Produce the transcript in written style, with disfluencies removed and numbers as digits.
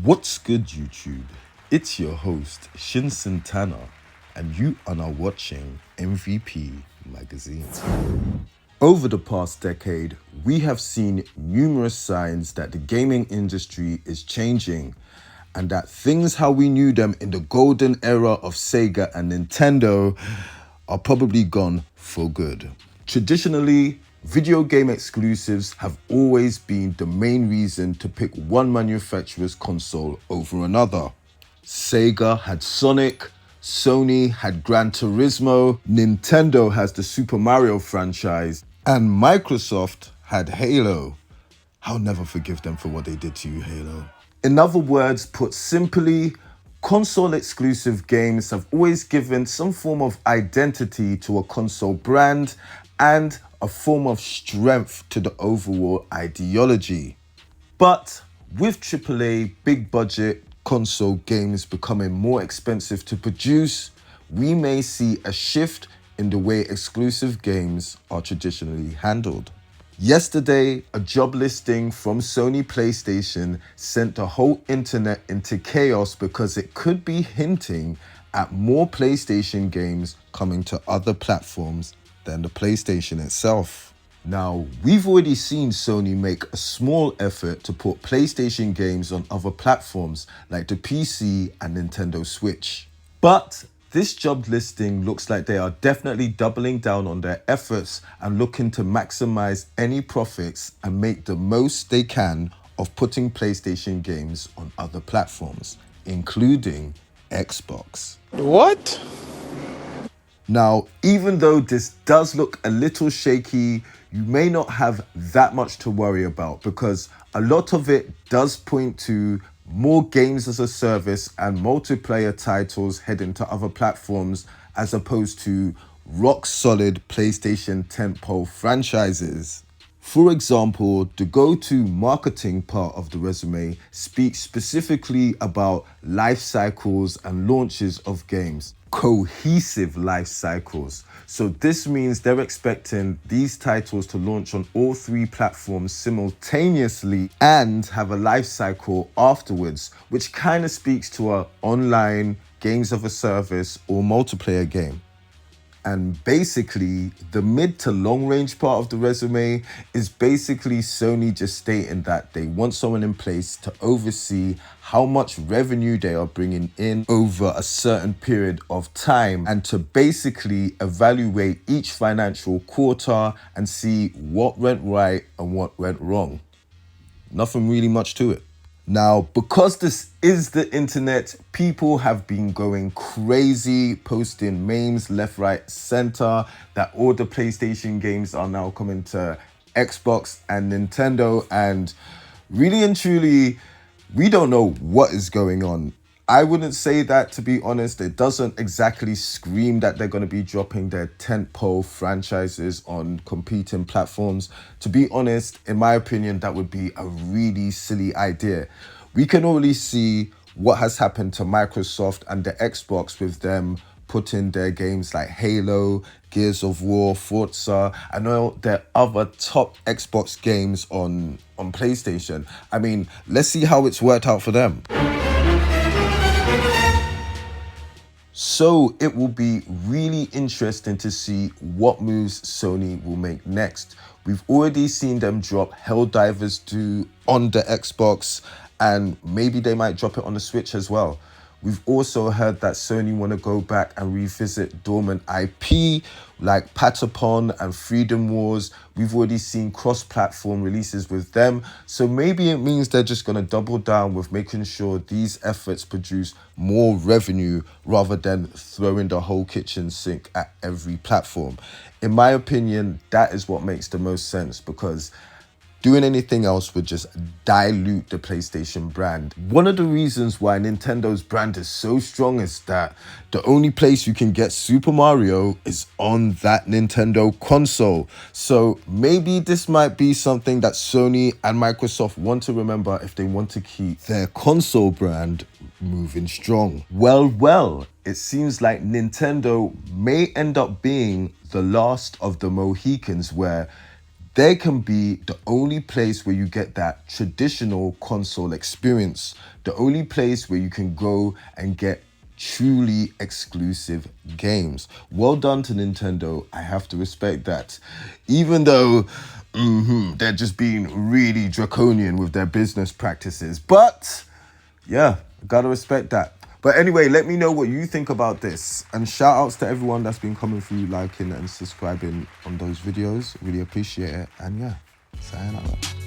What's good, YouTube? It's your host, S.H.I.N, and you are now watching MVP Magazine. Over the past decade, we have seen numerous signs that the gaming industry is changing and that things how we knew them in the golden era of Sega and Nintendo are probably gone for good. Traditionally, video game exclusives have always been the main reason to pick one manufacturer's console over another. Sega had Sonic, Sony had Gran Turismo, Nintendo has the Super Mario franchise, and Microsoft had Halo. I'll never forgive them for what they did to you, Halo. In other words, put simply, console exclusive games have always given some form of identity to a console brand and a form of strength to the overall ideology. But with AAA big budget console games becoming more expensive to produce, we may see a shift in the way exclusive games are traditionally handled. Yesterday, a job listing from Sony PlayStation sent the whole internet into chaos because it could be hinting at more PlayStation games coming to other platforms than the PlayStation itself. Now, we've already seen Sony make a small effort to put PlayStation games on other platforms like the PC and Nintendo Switch. But this job listing looks like they are definitely doubling down on their efforts and looking to maximize any profits and make the most they can of putting PlayStation games on other platforms, including Xbox. What? Now, even though this does look a little shaky, you may not have that much to worry about because a lot of it does point to more games as a service and multiplayer titles heading to other platforms as opposed to rock solid PlayStation tentpole franchises. For example, the go-to marketing part of the resume speaks specifically about life cycles and launches of games. Cohesive life cycles. So this means they're expecting these titles to launch on all three platforms simultaneously and have a life cycle afterwards, which kind of speaks to an online games of a service or multiplayer game. And basically, the mid to long range part of the resume is basically Sony just stating that they want someone in place to oversee how much revenue they are bringing in over a certain period of time and to basically evaluate each financial quarter and see what went right and what went wrong. Nothing really much to it. Now, because this is the internet, people have been going crazy, posting memes left, right, center, that all the PlayStation games are now coming to Xbox and Nintendo. And really and truly, we don't know what is going on. I wouldn't say that, to be honest. It doesn't exactly scream that they're going to be dropping their tentpole franchises on competing platforms. To be honest, in my opinion, that would be a really silly idea. We can already see what has happened to Microsoft and the Xbox with them putting their games like Halo, Gears of War, Forza, and all their other top Xbox games on PlayStation. I mean, let's see how it's worked out for them. So it will be really interesting to see what moves Sony will make next. We've already seen them drop Helldivers 2 on the Xbox, and maybe they might drop it on the Switch as well. We've also heard that Sony want to go back and revisit dormant IP like Patapon and Freedom Wars. We've already seen cross-platform releases with them. So maybe it means they're just going to double down with making sure these efforts produce more revenue rather than throwing the whole kitchen sink at every platform. In my opinion, that is what makes the most sense because doing anything else would just dilute the PlayStation brand. One of the reasons why Nintendo's brand is so strong is that the only place you can get Super Mario is on that Nintendo console. So maybe this might be something that Sony and Microsoft want to remember if they want to keep their console brand moving strong. Well, it seems like Nintendo may end up being the last of the Mohicans where they can be the only place where you get that traditional console experience, the only place where you can go and get truly exclusive games. Well done to Nintendo. I have to respect that. Even though they're just being really draconian with their business practices. But yeah, gotta respect that. But anyway, let me know what you think about this. And shout outs to everyone that's been coming through, liking and subscribing on those videos. Really appreciate it. And yeah, sayonara.